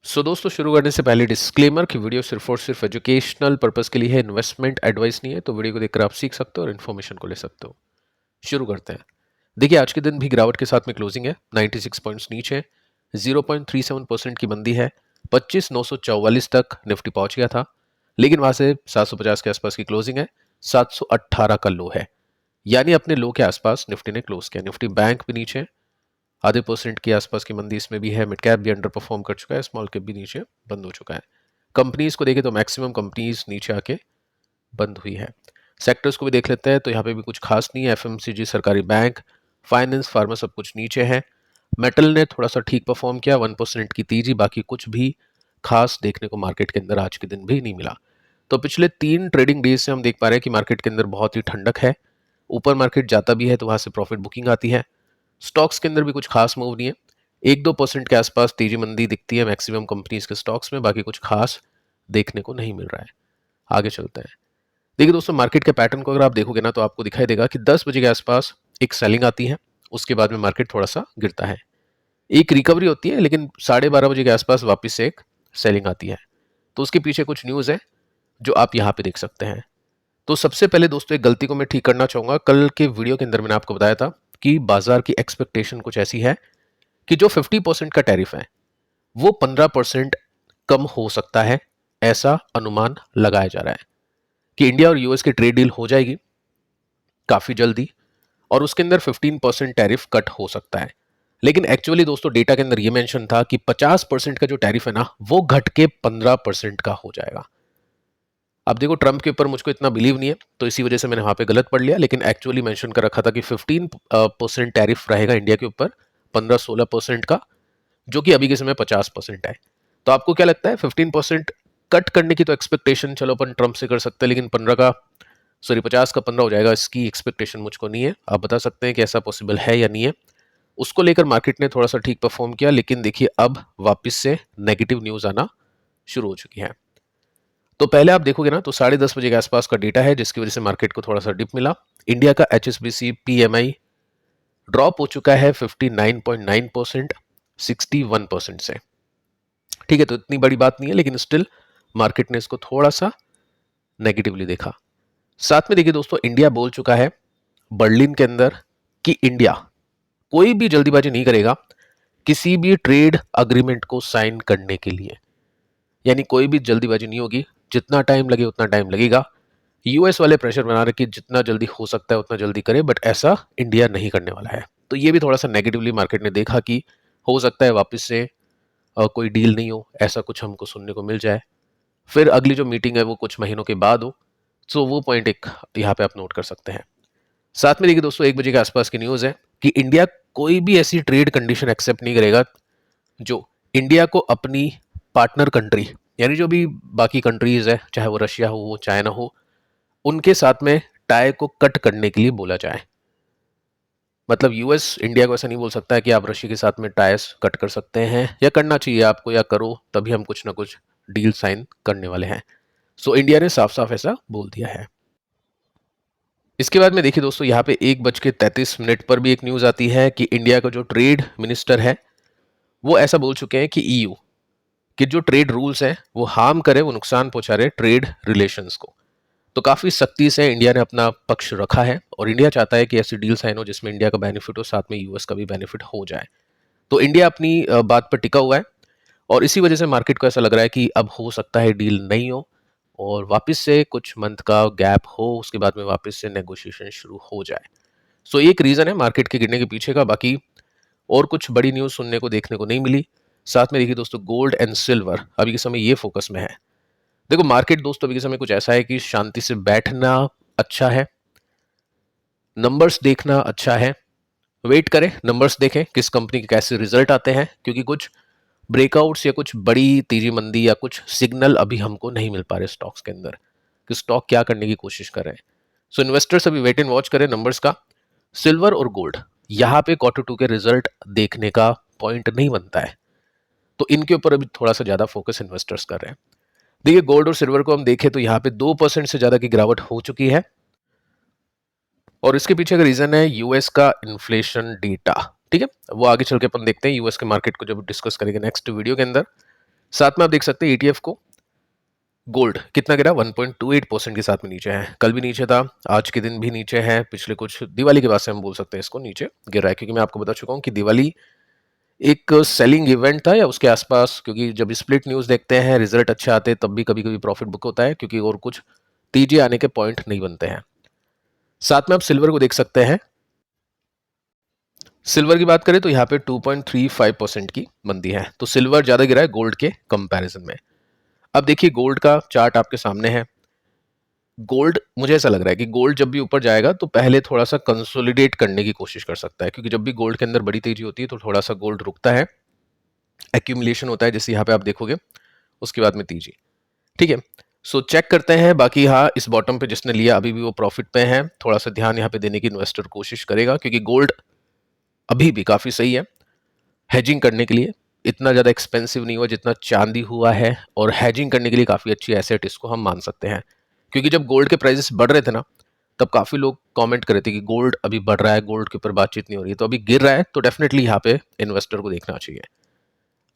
दोस्तों शुरू करने से पहले डिस्क्लेमर कि वीडियो सिर्फ और सिर्फ एजुकेशनल पर्पस के लिए है, इन्वेस्टमेंट एडवाइस नहीं है। तो वीडियो को देखकर आप सीख सकते हो और इन्फॉर्मेशन को ले सकते हो। शुरू करते हैं। देखिए आज के दिन भी गिरावट के साथ में क्लोजिंग है, 96 पॉइंट्स नीचे, 0.37% की मंदी है। 25,944 तक निफ्टी पहुंच गया था, लेकिन वहां से 750 के आसपास की क्लोजिंग है। 718 का लो है, यानी अपने लो के आसपास निफ्टी ने क्लोज किया। निफ्टी बैंक भी नीचे, आधे परसेंट के आसपास की मंदी इसमें भी है। मिड कैप भी अंडर परफॉर्म कर चुका है, स्मॉल कैप भी नीचे बंद हो चुका है। कंपनीज को देखें तो मैक्सिमम कंपनीज नीचे आके बंद हुई है। सेक्टर्स को भी देख लेते हैं तो यहाँ पे भी कुछ खास नहीं है। एफएमसीजी, सरकारी बैंक, फाइनेंस, फार्मा सब कुछ नीचे है। मेटल ने थोड़ा सा ठीक परफॉर्म किया, 1% की तेजी, बाकी कुछ भी खास देखने को मार्केट के अंदर आज के दिन भी नहीं मिला। तो पिछले 3 ट्रेडिंग डेज से हम देख पा रहे हैं कि मार्केट के अंदर बहुत ही ठंडक है। ऊपर मार्केट जाता भी है तो वहां से प्रॉफिट बुकिंग आती है। स्टॉक्स के अंदर भी कुछ खास मूव नहीं है। 1-2% के आसपास तेजी मंदी दिखती है मैक्सिमम कंपनीज के स्टॉक्स में, बाकी कुछ खास देखने को नहीं मिल रहा है। आगे चलते हैं। देखिए दोस्तों, मार्केट के पैटर्न को अगर आप देखोगे ना तो आपको दिखाई देगा कि 10 बजे के आसपास एक सेलिंग आती है, उसके बाद में मार्केट थोड़ा सा गिरता है। एक रिकवरी होती है, लेकिन 12:30 बजे के आसपास वापस से एक सेलिंग आती है। तो उसके पीछे कुछ न्यूज़ है जो आप यहाँ पे देख सकते हैं। तो सबसे पहले दोस्तों एक गलती को मैं ठीक करना चाहूंगा। कल के वीडियो के अंदर मैंने आपको बताया था कि बाजार की एक्सपेक्टेशन कुछ ऐसी है कि जो 50% का टैरिफ है वो 15% कम हो सकता है। ऐसा अनुमान लगाया जा रहा है कि इंडिया और यूएस की ट्रेड डील हो जाएगी काफी जल्दी, और उसके अंदर 15% टैरिफ कट हो सकता है। लेकिन एक्चुअली दोस्तों डेटा के अंदर यह मेंशन था कि 50% का जो टैरिफ है ना वो घट के 15% का हो जाएगा। अब देखो, ट्रंप के ऊपर मुझको इतना बिलीव नहीं है तो इसी वजह से मैंने वहां पे गलत पढ़ लिया, लेकिन एक्चुअली मेंशन कर रखा था कि 15% टैरिफ रहेगा इंडिया के ऊपर, 15-16% का, जो कि अभी के समय 50% है। तो आपको क्या लगता है, 15% कट करने की तो एक्सपेक्टेशन चलो अपन ट्रंप से कर सकते हैं, लेकिन 50 का 15 हो जाएगा, इसकी एक्सपेक्टेशन मुझको नहीं है। आप बता सकते हैं कि ऐसा पॉसिबल है या नहीं है। उसको लेकर मार्केट ने थोड़ा सा ठीक परफॉर्म किया, लेकिन देखिए अब वापस से नेगेटिव न्यूज आना शुरू हो चुकी है। तो पहले आप देखोगे ना तो 10:30 बजे के आसपास का डेटा है, जिसकी वजह से मार्केट को थोड़ा सा डिप मिला। इंडिया का HSBC PMI ड्रॉप हो चुका है 59.9%, 61% से। ठीक है, तो इतनी बड़ी बात नहीं है, लेकिन स्टिल मार्केट ने इसको थोड़ा सा नेगेटिवली देखा। साथ में देखिए दोस्तों, इंडिया बोल चुका है बर्लिन के अंदर कि इंडिया कोई भी जल्दीबाजी नहीं करेगा किसी भी ट्रेड अग्रीमेंट को साइन करने के लिए। यानी कोई भी जल्दीबाजी नहीं होगी, जितना टाइम लगे उतना टाइम लगेगा। यूएस वाले प्रेशर बना रहे कि जितना जल्दी हो सकता है उतना जल्दी करे, बट ऐसा इंडिया नहीं करने वाला है। तो ये भी थोड़ा सा नेगेटिवली मार्केट ने देखा कि हो सकता है वापस से कोई डील नहीं हो, ऐसा कुछ हमको सुनने को मिल जाए। फिर अगली जो मीटिंग है वो कुछ महीनों के बाद हो। सो वो पॉइंट एक यहाँ पे आप नोट कर सकते हैं। साथ में देखिए दोस्तों, 1 बजे के आसपास की न्यूज़ है कि इंडिया कोई भी ऐसी ट्रेड कंडीशन एक्सेप्ट नहीं करेगा जो इंडिया को अपनी पार्टनर कंट्री, यानी जो भी बाकी कंट्रीज है, चाहे वो रशिया हो, वो चाइना हो, उनके साथ में टाई को कट करने के लिए बोला जाए। मतलब यूएस इंडिया को ऐसा नहीं बोल सकता है कि आप रशिया के साथ में टाइस कट कर सकते हैं या करना चाहिए आपको या करो, तभी हम कुछ ना कुछ डील साइन करने वाले हैं। सो इंडिया ने साफ साफ ऐसा बोल दिया है। इसके बाद में देखिए दोस्तों, यहाँ पे 1:33 पर भी एक न्यूज आती है कि इंडिया का जो ट्रेड मिनिस्टर है वो ऐसा बोल चुके हैं कि ईयू कि जो ट्रेड रूल्स हैं वो हार्म करे, वो नुकसान पहुंचा रहे ट्रेड रिलेशंस को। तो काफी सख्ती से इंडिया ने अपना पक्ष रखा है और इंडिया चाहता है कि ऐसी डील साइन हो जिसमें इंडिया का बेनिफिट हो, साथ में यूएस का भी बेनिफिट हो जाए। तो इंडिया अपनी बात पर टिका हुआ है और इसी वजह से मार्केट को ऐसा लग रहा है कि अब हो सकता है डील नहीं हो और वापस से कुछ मंथ का गैप हो, उसके बाद में वापस से नेगोशिएशन शुरू हो जाए। सो एक रीजन है मार्केट के गिरने के पीछे का, बाकी और कुछ बड़ी न्यूज सुनने को देखने को नहीं मिली। साथ में देखिए दोस्तों, गोल्ड एंड सिल्वर अभी के समय ये फोकस में है। देखो मार्केट दोस्तों अभी के समय कुछ ऐसा है कि शांति से बैठना अच्छा है, नंबर्स देखना अच्छा है। वेट करें, नंबर्स देखें किस कंपनी के कैसे रिजल्ट आते हैं, क्योंकि कुछ ब्रेकआउट्स या कुछ बड़ी तेजी मंदी या कुछ सिग्नल अभी हमको नहीं मिल पा रहे स्टॉक्स के अंदर कि स्टॉक क्या करने की कोशिश कर रहे हैं। सो इन्वेस्टर्स अभी वेट एंड वॉच करें नंबर्स का। सिल्वर और गोल्ड यहाँ पे Q2 के रिजल्ट देखने का पॉइंट नहीं बनता है, तो इनके ऊपर अभी थोड़ा सा ज्यादा फोकस इन्वेस्टर्स कर रहे हैं। देखिए गोल्ड और सिल्वर को हम देखें तो यहाँ पे 2% से ज्यादा की गिरावट हो चुकी है और इसके पीछे का रीजन है यूएस का इन्फ्लेशन डेटा। ठीक है, वो आगे चल के अपन देखते हैं यूएस के मार्केट को जब डिस्कस करेंगे नेक्स्ट वीडियो के अंदर। साथ में आप देख सकते हैं ईटीएफ को गोल्ड कितना गिरा, 1.28% के साथ में नीचे है। कल भी नीचे था, आज के दिन भी नीचे है, पिछले कुछ दिवाली के बाद से हम बोल सकते हैं इसको नीचे गिर रहा है, क्योंकि मैं आपको बता चुका हूं कि दिवाली एक सेलिंग इवेंट था या उसके आसपास, क्योंकि जब स्प्लिट न्यूज देखते हैं, रिजल्ट अच्छे आते हैं, तब भी कभी कभी प्रॉफिट बुक होता है, क्योंकि और कुछ तेजी आने के पॉइंट नहीं बनते हैं। साथ में आप सिल्वर को देख सकते हैं। सिल्वर की बात करें तो यहाँ पे 2.35% की मंदी है, तो सिल्वर ज्यादा गिरा है गोल्ड के कंपैरिजन में। अब देखिए गोल्ड का चार्ट आपके सामने है। गोल्ड, मुझे ऐसा लग रहा है कि गोल्ड जब भी ऊपर जाएगा तो पहले थोड़ा सा कंसोलिडेट करने की कोशिश कर सकता है, क्योंकि जब भी गोल्ड के अंदर बड़ी तेजी होती है तो थोड़ा सा गोल्ड रुकता है, एक्यूमुलेशन होता है, जैसे यहाँ पे आप देखोगे, उसके बाद में तेजी। ठीक है, सो चेक करते हैं। बाकी हाँ, इस बॉटम पे जिसने लिया अभी भी वो प्रॉफिट पे है, थोड़ा सा ध्यान यहाँ पे देने की इन्वेस्टर कोशिश करेगा, क्योंकि गोल्ड अभी भी काफी सही है हेजिंग करने के लिए। इतना ज्यादा एक्सपेंसिव नहीं हुआ जितना चांदी हुआ है, और हेजिंग करने के लिए काफी अच्छी एसेट इसको हम मान सकते हैं। क्योंकि जब गोल्ड के प्राइसेस बढ़ रहे थे ना, तब काफी लोग कमेंट कर रहे थे कि गोल्ड अभी बढ़ रहा है, गोल्ड के ऊपर बातचीत नहीं हो रही है, तो अभी गिर रहा है, तो डेफिनेटली यहाँ पे इन्वेस्टर को देखना चाहिए।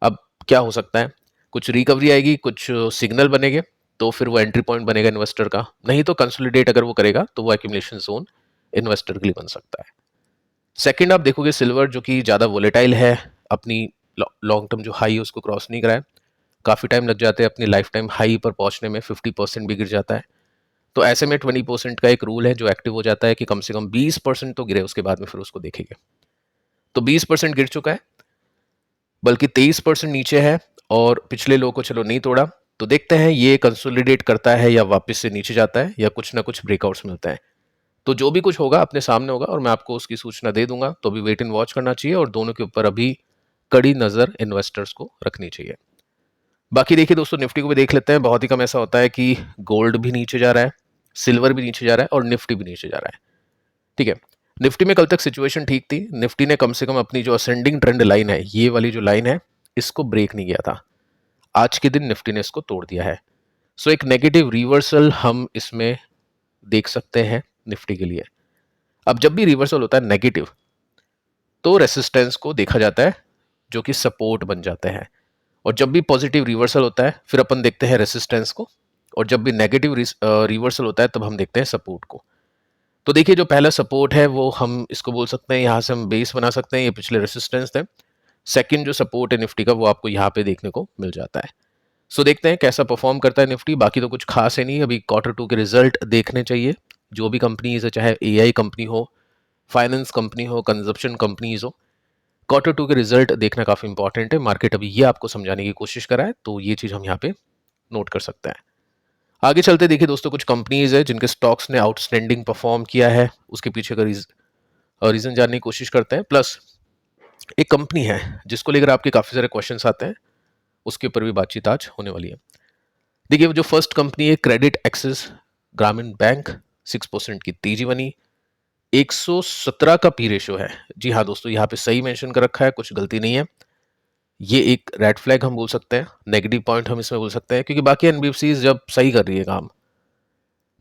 अब क्या हो सकता है, कुछ रिकवरी आएगी, कुछ सिग्नल बनेंगे, तो फिर वो एंट्री पॉइंट बनेगा इन्वेस्टर का। नहीं तो कंसोलिडेट अगर वो करेगा तो वो एक्यूमुलेशन जोन इन्वेस्टर के लिए बन सकता है। सेकंड, आप देखोगे सिल्वर जो कि ज़्यादा वोलेटाइल है, अपनी लॉन्ग टर्म जो हाई है उसको क्रॉस नहीं कराए, काफ़ी टाइम लग जाते हैं अपनी लाइफ टाइम हाई पर पहुंचने में, 50% भी गिर जाता है। तो ऐसे में 20% का एक रूल है जो एक्टिव हो जाता है कि कम से कम 20% तो गिरे, उसके बाद में फिर उसको देखेंगे। तो 20% गिर चुका है, बल्कि 23% नीचे है, और पिछले लो को चलो नहीं तोड़ा, तो देखते हैं ये कंसोलिडेट करता है या वापस से नीचे जाता है या कुछ ना कुछ ब्रेकआउट्स मिलता है। तो जो भी कुछ होगा अपने सामने होगा, और मैं आपको उसकी सूचना दे दूंगा, तो अभी वेट एंड वॉच करना चाहिए, और दोनों के ऊपर अभी कड़ी नजर इन्वेस्टर्स को रखनी चाहिए। बाकी देखिए दोस्तों, निफ्टी को भी देख लेते हैं। बहुत ही कम ऐसा होता है कि गोल्ड भी नीचे जा रहा है, सिल्वर भी नीचे जा रहा है और निफ्टी भी नीचे जा रहा है। ठीक है, निफ्टी में कल तक सिचुएशन ठीक थी, निफ्टी ने कम से कम अपनी जो असेंडिंग ट्रेंड लाइन है, ये वाली जो लाइन है, इसको ब्रेक नहीं किया था। आज के दिन निफ्टी ने इसको तोड़ दिया है। सो एक नेगेटिव रिवर्सल हम इसमें देख सकते हैं निफ्टी के लिए। अब जब भी रिवर्सल होता है नेगेटिव, तो रेसिस्टेंस को देखा जाता है जो कि सपोर्ट बन जाते हैं, और जब भी पॉजिटिव रिवर्सल होता है फिर अपन देखते हैं रेसिस्टेंस को, और जब भी नेगेटिव रिवर्सल होता है तब हम देखते हैं सपोर्ट को। तो देखिए जो पहला सपोर्ट है वो हम इसको बोल सकते हैं, यहाँ से हम बेस बना सकते हैं, ये पिछले रेसिस्टेंस थे। सेकंड जो सपोर्ट है निफ्टी का वो आपको यहाँ पे देखने को मिल जाता है। सो देखते हैं कैसा परफॉर्म करता है निफ्टी। बाकी तो कुछ खास है नहीं, अभी Q2 के रिजल्ट देखने चाहिए। जो भी कंपनीज है, चाहे AI कंपनी हो, फाइनेंस कंपनी हो, कंजप्शन कंपनीज हो, Q2 के रिजल्ट देखना काफी इंपॉर्टेंट है। मार्केट अभी ये आपको समझाने की कोशिश कर रहा है, तो ये चीज हम यहाँ पे नोट कर सकते हैं। आगे चलते देखिए दोस्तों, कुछ कंपनीज है जिनके स्टॉक्स ने आउटस्टैंडिंग परफॉर्म किया है, उसके पीछे का रीजन जानने की कोशिश करते हैं। प्लस एक कंपनी है जिसको लेकर आपके काफी सारे क्वेश्चंस आते हैं, उसके ऊपर भी बातचीत आज होने वाली है। देखिए जो फर्स्ट कंपनी है क्रेडिट एक्सिस ग्रामीण बैंक, 6% की तेजी बनी, 117 का पी रेशियो है। जी हाँ दोस्तों, यहाँ पे सही मेंशन कर रखा है, कुछ गलती नहीं है। ये एक रेड फ्लैग हम बोल सकते हैं, नेगेटिव पॉइंट हम इसमें बोल सकते हैं, क्योंकि बाकी एनबीएफसी जब सही कर रही है काम,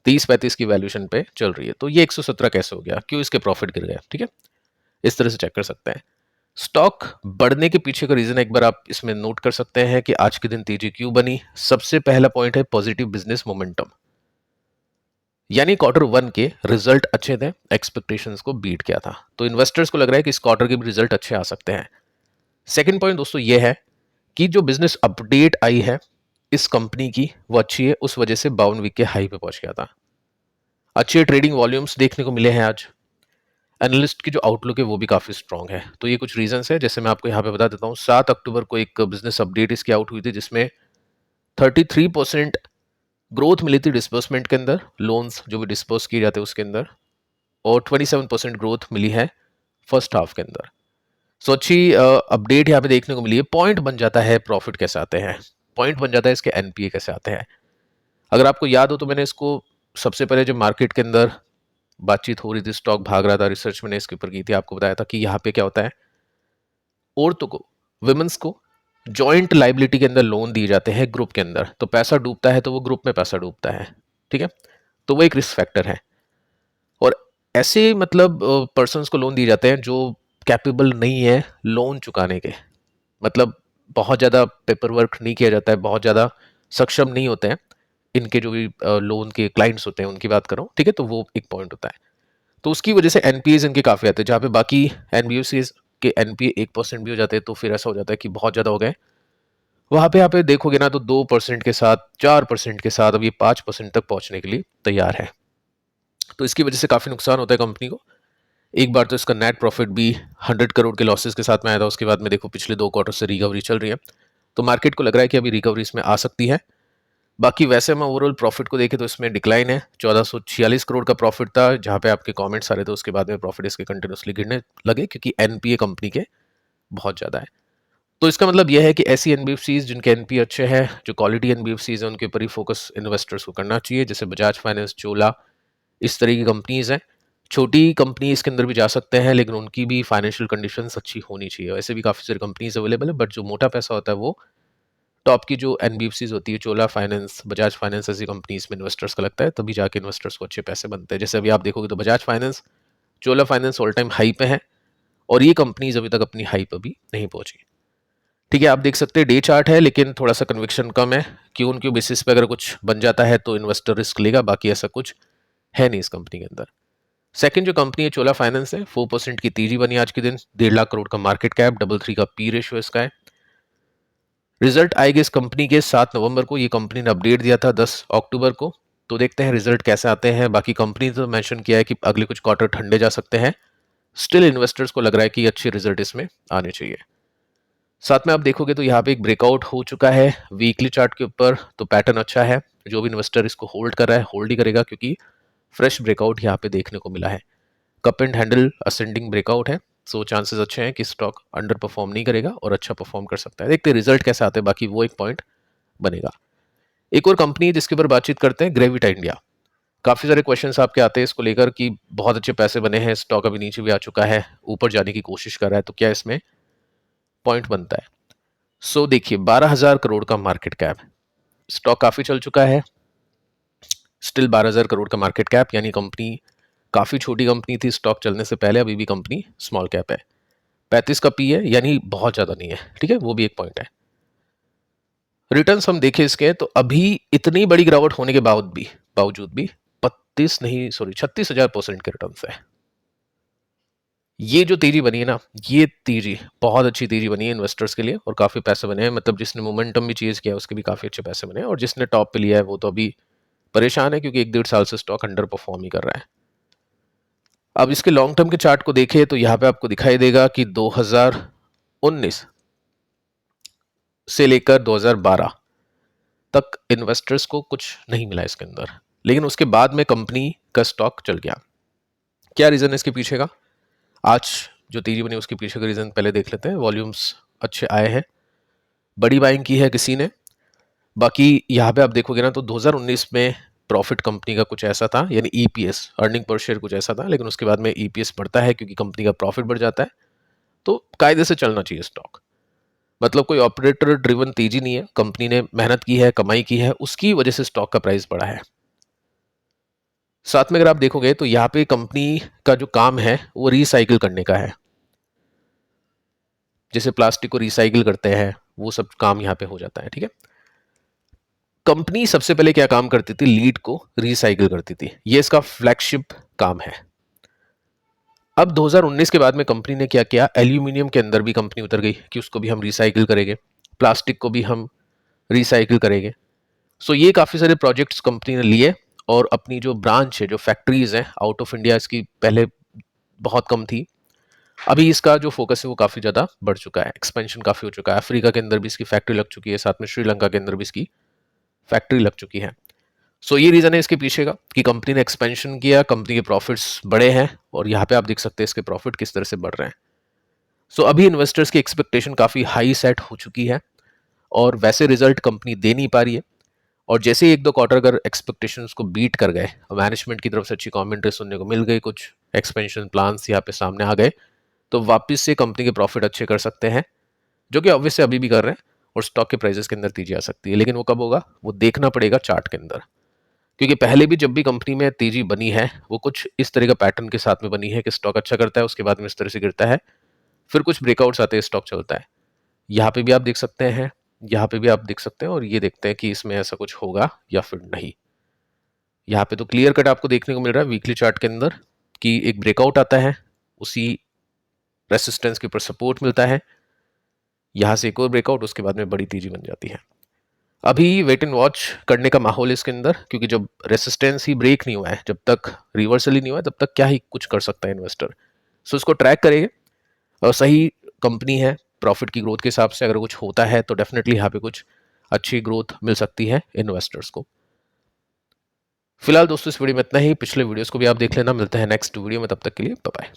30-35 की वैल्यूएशन पे चल रही है, तो ये 117 कैसे हो गया, क्यों इसके प्रॉफिट गिर गया। ठीक है, इस तरह से चेक कर सकते हैं। स्टॉक बढ़ने के पीछे का रीजन एक बार आप इसमें नोट कर सकते हैं कि आज के दिन तेजी क्यों बनी। सबसे पहला पॉइंट है पॉजिटिव बिजनेस मोमेंटम, यानी Q1 के रिजल्ट अच्छे थे, एक्सपेक्टेशंस को बीट किया था, तो इन्वेस्टर्स को लग रहा है कि इस क्वार्टर के भी रिजल्ट अच्छे आ सकते हैं। सेकंड पॉइंट दोस्तों ये है कि जो बिजनेस अपडेट आई है इस कंपनी की वो अच्छी है, उस वजह से 52 वीक के हाई पे पहुंच गया था। अच्छे ट्रेडिंग वॉल्यूम्स देखने को मिले हैं आज। एनालिस्ट की जो आउटलुक है वो भी काफी स्ट्रांग है। तो ये कुछ रीजंस है, जैसे मैं आपको यहाँ पे बता देता हूँ। 7 अक्टूबर को एक बिजनेस अपडेट इसकी आउट हुई थी, जिसमें 33% ग्रोथ मिली थी डिस्बर्समेंट के अंदर, लोन्स जो भी डिस्पर्स किए जाते हैं उसके अंदर, और 27% ग्रोथ मिली है फर्स्ट हाफ के अंदर। सो अच्छी अपडेट यहाँ पे देखने को मिली है। पॉइंट बन जाता है प्रॉफिट कैसे आते हैं, पॉइंट बन जाता है इसके एनपीए कैसे आते हैं। अगर आपको याद हो तो मैंने इसको सबसे पहले जब मार्केट के अंदर बातचीत हो रही थी, स्टॉक भाग रहा था, रिसर्च मैंने इसके ऊपर की थी, आपको बताया था कि यहाँ पे क्या होता है, औरतों को, विमेंस को जॉइंट लाइबिलिटी के अंदर लोन दिए जाते हैं ग्रुप के अंदर, तो पैसा डूबता है तो वो ग्रुप में पैसा डूबता है। ठीक है, तो वो एक रिस्क फैक्टर है। और ऐसे मतलब पर्सन्स को लोन दिए जाते हैं जो कैपेबल नहीं है लोन चुकाने के, मतलब बहुत ज़्यादा पेपर वर्क नहीं किया जाता है, बहुत ज़्यादा सक्षम नहीं होते हैं इनके जो भी लोन के क्लाइंट्स होते हैं उनकी बात कर रहा हूँ, ठीक है। तो वो एक पॉइंट होता है। तो उसकी वजह से एनपीएस इनके काफ़ी आते हैं, जहाँ पे बाकी एनबीएफसीज के एनपीए 1% भी हो जाते हैं तो फिर ऐसा हो जाता है कि बहुत ज़्यादा हो गए। वहाँ पे यहाँ पे देखोगे ना तो 2% के साथ, 4% के साथ अब ये 5% तक पहुँचने के लिए तैयार है। तो इसकी वजह से काफ़ी नुकसान होता है कंपनी को। एक बार तो इसका नेट प्रॉफिट भी 100 करोड़ के लॉसेस के साथ में आया था, उसके बाद में देखो पिछले 2 क्वार्टर से रिकवरी चल रही है, तो मार्केट को लग रहा है कि अभी रिकवरी इसमें आ सकती है। बाकी वैसे हम ओवरऑल प्रॉफिट को देखें तो इसमें डिक्लाइन है, 1446 करोड़ का प्रॉफिट था, जहाँ पे आपके कमेंट्स आ रहे थे उसके बाद में प्रॉफिट इसके कंटिन्यूसली गिरने लगे क्योंकि एनपीए कंपनी के बहुत ज़्यादा है। तो इसका मतलब यह है कि ऐसी एनबीएफसीज जिनके एनपीए अच्छे हैं, जो क्वालिटी एनबीएफसीज हैं, उनके ऊपर ही फोकस इन्वेस्टर्स को करना चाहिए, जैसे बजाज फाइनेंस, चोला, इस तरह की कंपनीज हैं। छोटी कंपनी इसके अंदर भी जा सकते हैं लेकिन उनकी भी फाइनेंशियल कंडीशंस अच्छी होनी चाहिए। वैसे भी काफ़ी सारी कंपनीज अवेलेबल है, बट जो मोटा पैसा होता है वो टॉप की जो एनबीएफसीज होती है, चोला फाइनेंस, बजाज फाइनेंस, ऐसी कंपनीज में इन्वेस्टर्स का लगता है, तभी जाके इन्वेस्टर्स को अच्छे पैसे बनते हैं। जैसे अभी आप देखोगे तो बजाज फाइनेंस, चोला फाइनेंस ऑल टाइम हाई पे है और ये कंपनीज अभी तक अपनी हाई पे भी नहीं पहुंची। ठीक है, आप देख सकते हैं डे चार्ट है लेकिन थोड़ा सा कन्विक्शन कम है। क्यों क्यों बेसिस पे अगर कुछ बन जाता है तो इन्वेस्टर रिस्क लेगा, बाकी ऐसा कुछ है नहीं इस कंपनी के अंदर। सेकंड जो कंपनी है चोला फाइनेंस है, 4% की तेजी बनी आज के दिन, 1.5 लाख करोड़ का मार्केट कैप, 3 का पी रेशियो इसका है। रिजल्ट आएगा इस कंपनी के 7 नवंबर को, ये कंपनी ने अपडेट दिया था 10 अक्टूबर को, तो देखते हैं रिजल्ट कैसे आते हैं। बाकी कंपनी तो मेंशन किया है कि अगले कुछ क्वार्टर ठंडे जा सकते हैं, स्टिल इन्वेस्टर्स को लग रहा है कि अच्छे रिजल्ट इसमें आने चाहिए। साथ में आप देखोगे तो यहाँ पे एक ब्रेकआउट हो चुका है वीकली चार्ट के ऊपर, तो पैटर्न अच्छा है। जो भी इन्वेस्टर इसको होल्ड कर रहा है होल्ड ही करेगा क्योंकि फ्रेश ब्रेकआउट यहाँ पे देखने को मिला है। Cup and handle ascending breakout है, सो चांसेस अच्छे हैं कि स्टॉक अंडर परफॉर्म नहीं करेगा और अच्छा परफॉर्म कर सकता है। देखते हैं रिजल्ट कैसे आते हैं, बाकी वो एक पॉइंट बनेगा। एक और कंपनी है जिसके ऊपर बातचीत करते हैं, ग्रेविटा इंडिया। काफी सारे क्वेश्चंस आपके आते हैं इसको लेकर कि बहुत अच्छे पैसे बने हैं, स्टॉक अभी नीचे भी आ चुका है, ऊपर जाने की कोशिश कर रहा है, तो क्या इसमें पॉइंट बनता है। सो देखिए 12,000 करोड़ का मार्केट कैप, स्टॉक काफी चल चुका है, स्टिल 12,000 करोड़ का मार्केट कैप, यानी कंपनी काफी छोटी कंपनी थी स्टॉक चलने से पहले, अभी भी कंपनी स्मॉल कैप है। 35 का पी है, यानी बहुत ज्यादा नहीं है, ठीक है, वो भी एक पॉइंट है। रिटर्न्स हम देखें इसके तो अभी इतनी बड़ी गिरावट होने के बावजूद भी 36,000% के रिटर्न्स है। ये जो तेजी बनी है ना, ये तेजी बहुत अच्छी तेजी बनी है इन्वेस्टर्स के लिए और काफी पैसे बने हैं। मतलब जिसने मोमेंटम भी चेज किया उसके भी काफी अच्छे पैसे बने हैं, और जिसने टॉप पे लिया है वो तो अभी परेशान है क्योंकि 1 डेढ़ साल से स्टॉक अंडर परफॉर्म ही कर रहा है। अब इसके लॉन्ग टर्म के चार्ट को देखें तो यहाँ पे आपको दिखाई देगा कि 2019 से लेकर 2012 तक इन्वेस्टर्स को कुछ नहीं मिला इसके अंदर, लेकिन उसके बाद में कंपनी का स्टॉक चल गया। क्या रीजन है इसके पीछे का? आज जो तेजी बनी उसके पीछे का रीजन पहले देख लेते हैं। वॉल्यूम्स अच्छे आए हैं, बड़ी बाइंग की है किसी ने। बाकी यहाँ पे आप देखोगे ना तो 2019 में प्रॉफिट कंपनी का कुछ ऐसा था, यानी ईपीएस, अर्निंग पर शेयर कुछ ऐसा था, लेकिन उसके बाद में ईपीएस बढ़ता है क्योंकि कंपनी का प्रॉफिट बढ़ जाता है। तो कायदे से चलना चाहिए स्टॉक, मतलब कोई ऑपरेटर ड्रिवन तेजी नहीं है, कंपनी ने मेहनत की है, कमाई की है, उसकी वजह से स्टॉक का प्राइस बढ़ा है। साथ में अगर आप देखोगे तो यहाँ पे कंपनी का जो काम है वो रिसाइकिल करने का है, जैसे प्लास्टिक को रिसाइकिल करते हैं वो सब काम यहाँ पे हो जाता है, ठीक है। कंपनी सबसे पहले क्या काम करती थी, लीड को रिसाइकिल करती थी, ये इसका फ्लैगशिप काम है। अब 2019 के बाद में कंपनी ने क्या किया, एल्यूमिनियम के अंदर भी कंपनी उतर गई कि उसको भी हम रिसाइकिल करेंगे, प्लास्टिक को भी हम रिसाइकिल करेंगे। सो ये काफ़ी सारे प्रोजेक्ट्स कंपनी ने लिए और अपनी जो ब्रांच है, जो फैक्ट्रीज हैं आउट ऑफ इंडिया, इसकी पहले बहुत कम थी, अभी इसका जो फोकस है वो काफ़ी ज़्यादा बढ़ चुका है, एक्सपेंशन काफ़ी हो चुका है। अफ्रीका के अंदर भी इसकी फैक्ट्री लग चुकी है, साथ में श्रीलंका के अंदर भी इसकी फैक्ट्री लग चुकी है। सो ये रीज़न है इसके पीछे का कि कंपनी ने एक्सपेंशन किया, कंपनी के प्रॉफिट्स बढ़े हैं, और यहाँ पे आप देख सकते हैं इसके प्रॉफिट किस तरह से बढ़ रहे हैं। सो अभी इन्वेस्टर्स की एक्सपेक्टेशन काफ़ी हाई सेट हो चुकी है और वैसे रिजल्ट कंपनी दे नहीं पा रही है। और जैसे ही 1-2 क्वार्टर अगर एक्सपेक्टेशंस को बीट कर गए और मैनेजमेंट की तरफ से अच्छी कमेंट्री सुनने को मिल गई, कुछ एक्सपेंशन प्लान्स यहाँ पे सामने आ गए, तो वापस से कंपनी के प्रॉफिट अच्छे कर सकते हैं, जो कि ऑब्वियसली अभी भी कर रहे हैं, और स्टॉक के प्राइसेस के अंदर तेजी आ सकती है। लेकिन वो कब होगा वो देखना पड़ेगा चार्ट के अंदर, क्योंकि पहले भी जब भी कंपनी में तेजी बनी है वो कुछ इस तरह का पैटर्न के साथ में बनी है कि स्टॉक अच्छा करता है, उसके बाद में इस तरह से गिरता है, फिर कुछ ब्रेकआउट्स आते हैं, स्टॉक चलता है। यहाँ पे भी आप देख सकते हैं, यहाँ पे भी आप देख सकते हैं, और ये देखते हैं कि इसमें ऐसा कुछ होगा या फिर नहीं। यहाँ पे तो क्लियर कट आपको देखने को मिल रहा है वीकली चार्ट के अंदर कि एक ब्रेकआउट आता है, उसी रेसिस्टेंस के ऊपर सपोर्ट मिलता है, यहाँ से एक और ब्रेकआउट, उसके बाद में बड़ी तेजी बन जाती है। अभी वेट एंड वॉच करने का माहौल है इसके अंदर, क्योंकि जब रेसिस्टेंस ही ब्रेक नहीं हुआ है, जब तक रिवर्सल ही नहीं हुआ है, तब तक क्या ही कुछ कर सकता है इन्वेस्टर। सो इसको ट्रैक करेंगे, और सही कंपनी है, प्रॉफिट की ग्रोथ के हिसाब से अगर कुछ होता है तो डेफिनेटली यहाँ पे कुछ अच्छी ग्रोथ मिल सकती है इन्वेस्टर्स को। फिलहाल दोस्तों इस वीडियो में इतना ही, पिछले वीडियोस को भी आप देख लेना। मिलते हैं नेक्स्ट वीडियो में, तब तक के लिए बाय बाय।